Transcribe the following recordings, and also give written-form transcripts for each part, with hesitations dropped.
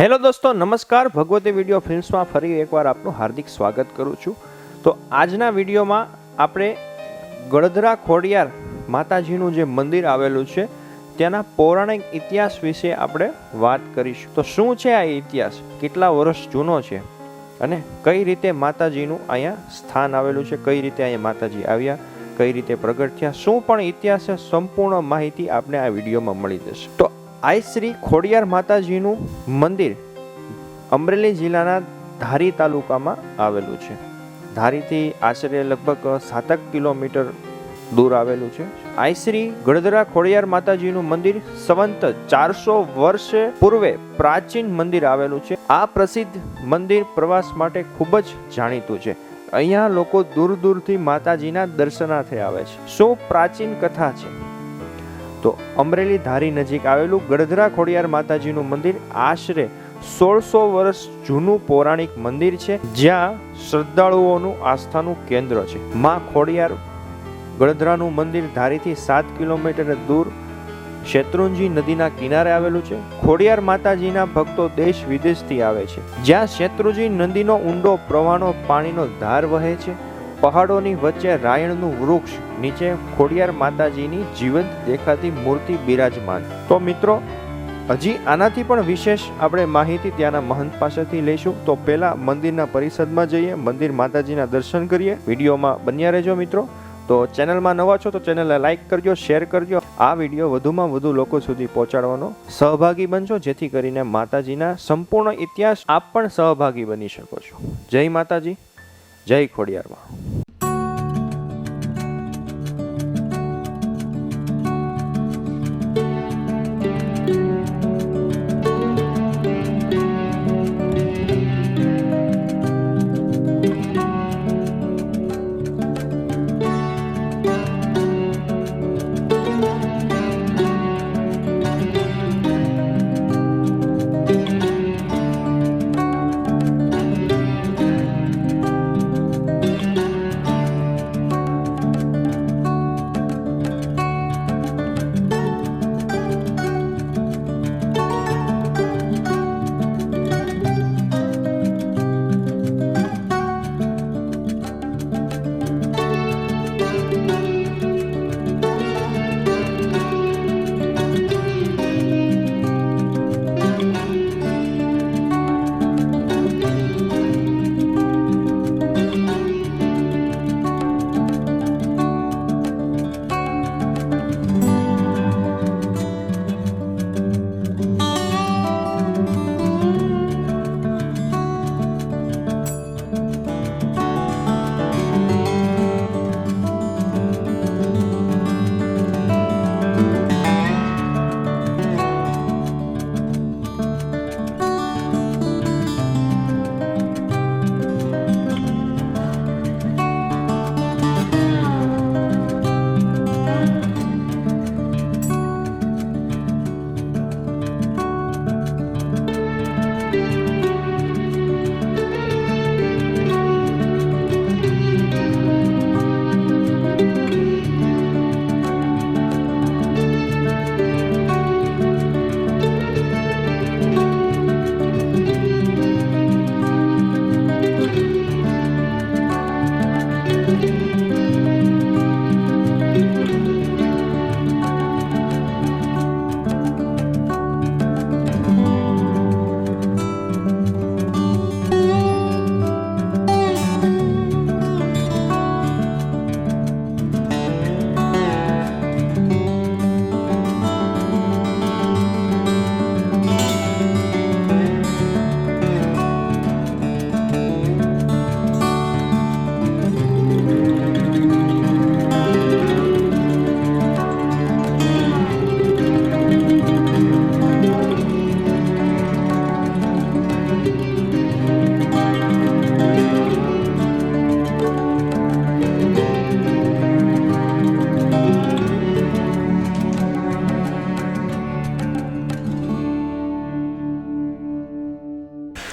Hello દોસ્તો, નમસ્કાર. Bhagwati video ફિલ્મ્સમાં ફરી એકવાર આપનું હાર્દિક સ્વાગત કરું છું. તો આજના વિડીયોમાં આપણે ગળધરા ખોડિયાર માતાજીનું જે મંદિર આવેલું છે ત્યાંના પૌરાણિક ઇતિહાસ વિશે આપણે વાત કરીશું. તો શું છે આ ઇતિહાસ, કેટલા વર્ષ જૂનો છે અને કઈ રીતે માતાજીનું અહીંયા સ્થાન આવેલું છે, કઈ રીતે અહીંયા માતાજી આવ્યા, કઈ રીતે પ્રગટ થયા, શું પણ ઇતિહાસ છે, સંપૂર્ણ માહિતી આપણે આ વિડીયોમાં મળી જશે. તો આ શ્રી ખોડિયાર માતાજીનું મંદિર અમરેલી જિલ્લાના ધારી તાલુકામાં આવેલું છે. ધારીથી આશરે લગભગ 7 કિલોમીટર દૂર આવેલું છે. આ શ્રી ગળધરા ખોડિયાર માતાજીનું મંદિર સંવંત 400 વર્ષ પૂર્વે પ્રાચીન મંદિર આવેલું છે. આ પ્રસિદ્ધ મંદિર પ્રવાસ માટે ખૂબ જ જાણીતું છે. અહીંયા લોકો દૂર દૂરથી માતાજીના દર્શનાર્થે આવે છે. શું પ્રાચીન કથા છે? તો અમરેલી ધારી નજીક આવેલું ગળધરા ખોડિયાર માતાજીનું મંદિર આશરે 1600 વર્ષ જૂનું પૌરાણિક મંદિર છે, જ્યાં શ્રદ્ધાળુઓનું આસ્થાનું કેન્દ્ર છે. માં ખોડિયાર ગળધરાનું મંદિર ધારીથી 7 કિલોમીટર દૂર શેત્રુંજી નદીના કિનારે આવેલું છે. ખોડિયાર માતાજીના ભક્તો દેશ વિદેશથી આવે છે. જ્યાં શેત્રુંજી નદીનો ઊંડો પ્રવાહનો પાણીનો ધાર વહે છે. પહાડોની વચ્ચે રાયણનું વૃક્ષ નીચે ખોડિયાર માતાજીની જીવંત દેખાતી મૂર્તિ બિરાજમાન. તો મિત્રો, હજી આનાથી પણ વિશેષ આપણે માહિતી ત્યાંના મહંત પાસેથી લઈશું. તો પહેલા મંદિરના પરિસરમાં જઈએ, મંદિર માતાજીના દર્શન કરીએ. વિડીયોમાં બન્યા રહેજો મિત્રો. તો ચેનલમાં નવા છો તો ચેનલને લાઈક કરજો, શેર કરજો. આ વિડીયો વધુમાં વધુ લોકો સુધી પહોંચાડવાનો સહભાગી બનજો, જેથી કરીને માતાજીના સંપૂર્ણ ઇતિહાસ આપ પણ સહભાગી બની શકો છો. જય માતાજી, જય ખોડિયારમાં.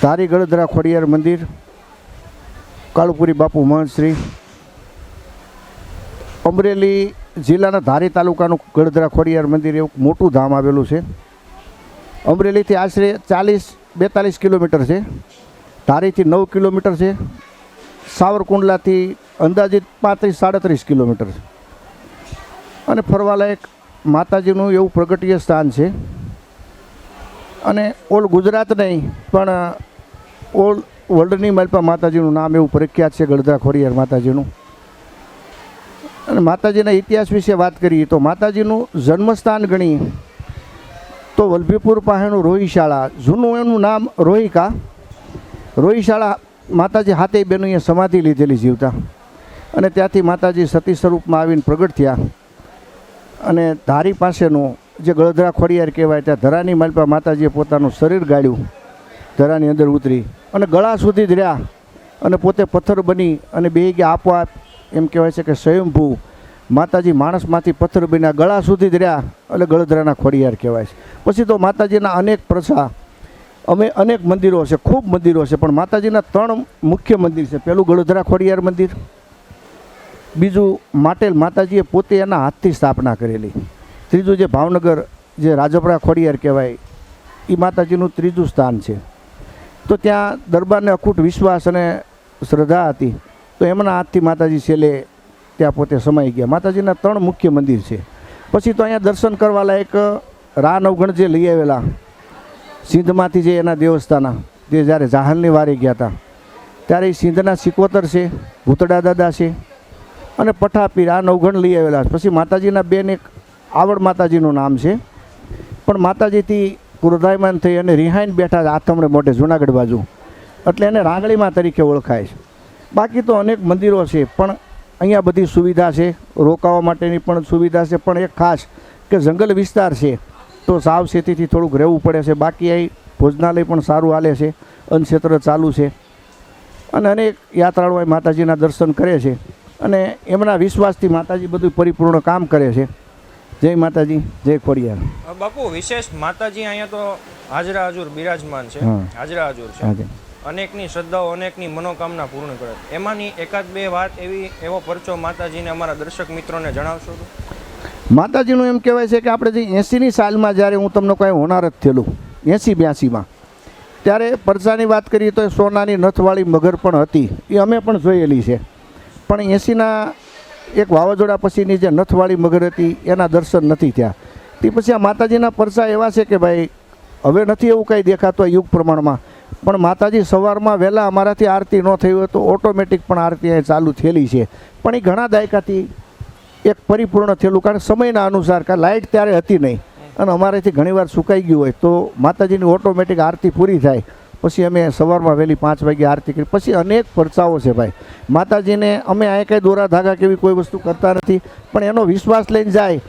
ધારી ગળધરા ખોડિયાર મંદિર, કાળુપુરી બાપુ મહંત શ્રી, અમરેલી જિલ્લાના ધારી તાલુકાનું ગળધરા ખોડિયાર મંદિર એવું મોટું ધામ આવેલું છે. અમરેલીથી આશરે 40-42 કિલોમીટર છે. ધારીથી 9 કિલોમીટર છે. સાવરકુંડલાથી અંદાજિત 35-37 કિલોમીટર છે. અને ફરવાલાયક માતાજીનું એવું પ્રગટીય સ્થાન છે. અને ઓલ ગુજરાત નહીં પણ ઓલ વર્લ્ડની માલપા માતાજીનું નામ એવું પ્રખ્યાત છે ગળધરા ખોડિયાર માતાજીનું. અને માતાજીના ઇતિહાસ વિશે વાત કરીએ તો માતાજીનું જન્મસ્થાન ગણીએ તો વલભીપુર પાસેનું રોહિશાળા, જૂનું એનું નામ રોહિકા. રોહિશાળા માતાજી હાથે બેનું સમાધિ લીધેલી જીવતા, અને ત્યાંથી માતાજી સતી સ્વરૂપમાં આવીને પ્રગટ થયા. અને ધારી પાસેનું જે ગળધરા ખોડિયાર કહેવાય ત્યાં ધરાની માલપા માતાજીએ પોતાનું શરીર ગાળ્યું, ધરાની અંદર ઉતરી અને ગળા સુધી જ રહ્યા અને પોતે પથ્થર બની અને બે ગયા આપોઆપ. એમ કહેવાય છે કે સ્વયંભૂ માતાજી માણસમાંથી પથ્થર બન્યા, ગળા સુધી જ રહ્યા એટલે ગળધરાના ખોડિયાર કહેવાય છે. પછી તો માતાજીના અનેક પ્રસા અનેક મંદિરો છે, ખૂબ મંદિરો છે, પણ માતાજીના 3 મુખ્ય મંદિર છે. પહેલું ગળધરા ખોડિયાર મંદિર, બીજું માટેલ માતાજીએ પોતે એના હાથથી સ્થાપના કરેલી, ત્રીજું જે ભાવનગર જે રાજપરા ખોડિયાર કહેવાય એ માતાજીનું ત્રીજું સ્થાન છે. તો ત્યાં દરબારને અખૂટ વિશ્વાસ અને શ્રદ્ધા હતી, તો એમના હાથથી માતાજી છેલ્લે ત્યાં પોતે સમાઈ ગયા. માતાજીના 3 મુખ્ય મંદિર છે. પછી તો અહીંયા દર્શન કરવા લાયક રા નવગણ જે લઈ આવેલા સિંધમાંથી, જે એના દેવસ્થાના જે જ્યારે જાહલની વારે ગયા હતા ત્યારે એ સિંધના સિકોતર છે, ભૂતડા દાદા છે અને પઠાપીર આ નવગણ લઈ આવેલા. પછી માતાજીના બેન એક આવડ માતાજીનું નામ છે, પણ માતાજીથી ક્રોધાયમાન થઈ અને રિહાઈને બેઠા આથમણે મોઢે જુનાગઢ બાજુ, એટલે એને રાંગળીમાં તરીકે ઓળખાય છે. બાકી તો અનેક મંદિરો છે, પણ અહીંયા બધી સુવિધા છે, રોકાવા માટેની પણ સુવિધા છે. પણ એક ખાસ કે જંગલ વિસ્તાર છે તો સાવચેતીથી થોડુંક રહેવું પડે છે. બાકી અહીં ભોજનાલય પણ સારું હાલે છે, અન્નક્ષેત્ર ચાલુ છે, અને અનેક યાત્રાળુઓ માતાજીના દર્શન કરે છે અને એમના વિશ્વાસથી માતાજી બધું પરિપૂર્ણ કામ કરે છે. જય માતાજી, જય ખોડિયાર. બાપુ વિશેષ માતાજી અહીંયા તો હાજરા હજુર બિરાજમાન છે, હાજરા હજુર છે. અનેકની શ્રદ્ધાઓ, અનેકની મનોકામના પૂર્ણ કરે. એમાંની એકાદ બે વાત એવો પરચો માતાજીને અમારા દર્શક મિત્રોને જણાવશો તો? માતાજીનું એમ કહેવાય છે કે આપણે જે 80ની સાલમાં જ્યારે હું તમને કોઈ હોનારત થયેલું 80-82માં, ત્યારે પરચાની વાત કરીએ તો સોનાની નથવાળી મગર પણ હતી, એ અમે પણ જોયેલી છે. પણ 80ના એક વાવાઝોડા પછીની જે નથવાળી મગર હતી એના દર્શન નથી થયા. તે પછી આ માતાજીના પરચા એવા છે કે ભાઈ હવે નથી એવું કંઈ દેખાતું યુગ પ્રમાણમાં, પણ માતાજી સવારમાં વહેલા અમારાથી આરતી ન થઈ હોય તો ઓટોમેટિક પણ આરતી અહીં ચાલુ થયેલી છે. પણ એ ઘણા દાયકાથી એક પરિપૂર્ણ થયેલું, કારણ સમયના અનુસાર, કારણ લાઇટ ત્યારે હતી નહીં અને અમારેથી ઘણીવાર સુકાઈ ગયું હોય તો માતાજીની ઓટોમેટિક આરતી પૂરી થાય પછી અમે સવારમાં વહેલી 5 વાગે આરતી કરી. પછી અનેક પરચાઓ છે ભાઈ માતાજીને. અમે અહીં કંઈ દોરા ધાગા કેવી કોઈ વસ્તુ કરતા નથી, પણ એનો વિશ્વાસ લઈને જાય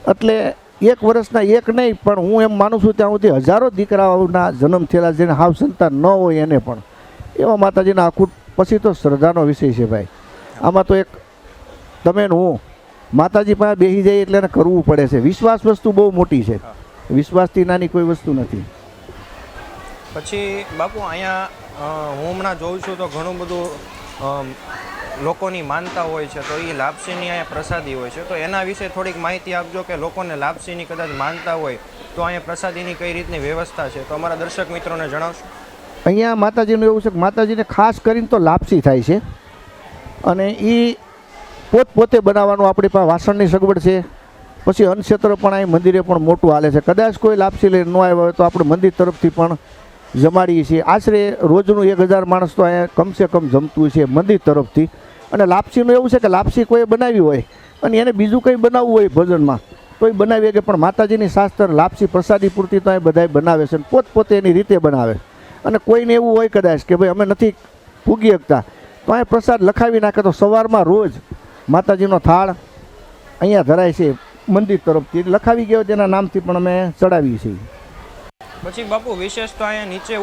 એટલે 1 વર્ષના એક નહીં, પણ હું એમ માનું છું ત્યાં સુધી હજારો દીકરાઓના જન્મ થયેલા જેને હાવ સંતાન ન હોય એને પણ એવા માતાજીના આખું. પછી તો શ્રદ્ધાનો વિષય છે ભાઈ. આમાં તો એક તમે હું માતાજી પાસે બેસી જઈએ એટલે એને કરવું પડે છે. વિશ્વાસ વસ્તુ બહુ મોટી છે, વિશ્વાસથી નાની કોઈ વસ્તુ નથી. પછી બાપુ અહીંયા હું હમણાં જોઉં છું તો ઘણું બધું લોકોની માનતા હોય છે, તો એ લાપસીની અહીંયા પ્રસાદી હોય છે, તો એના વિશે થોડીક માહિતી આપજો કે લોકોને લાપસીની કદાચ માનતા હોય તો અહીંયા પ્રસાદીની કઈ રીતની વ્યવસ્થા છે, તો અમારા દર્શક મિત્રોને જણાવશો? અહીંયા માતાજીનું એવું છે કે માતાજીને ખાસ કરીને તો લાપસી થાય છે, અને એ પોતે બનાવવાનું આપણી પાસે વાસણની સગવડ છે. પછી અન્નક્ષેત્ર પણ અહીં મંદિરે પણ મોટું હાલે છે. કદાચ કોઈ લાપસી લઈને ન આવ્યા હોય તો આપણે મંદિર તરફથી પણ જમાડીએ છીએ. આશરે રોજનું 1000 માણસ તો અહીંયા કમસે કમ જમતું છે મંદિર તરફથી. અને લાપસીનું એવું છે કે લાપસી કોઈ બનાવી હોય અને એને બીજું કંઈ બનાવવું હોય ભોજનમાં તો એ બનાવી શકે, પણ માતાજીની શાસ્ત્ર લાપસી પ્રસાદી પૂરતી તો અહીં બધાય બનાવે છે, પોતપોતે એની રીતે બનાવે. અને કોઈને એવું હોય કદાચ કે ભાઈ અમે નથી પૂગી શકતા તો અહીં પ્રસાદ લખાવી નાખે, તો સવારમાં રોજ માતાજીનો થાળ અહીંયા ધરાય છે મંદિર તરફથી, લખાવી ગયો તેના નામથી પણ અમે ચડાવીએ છીએ. પછી બાપુ વિશેષ તો અહીંયા નીચે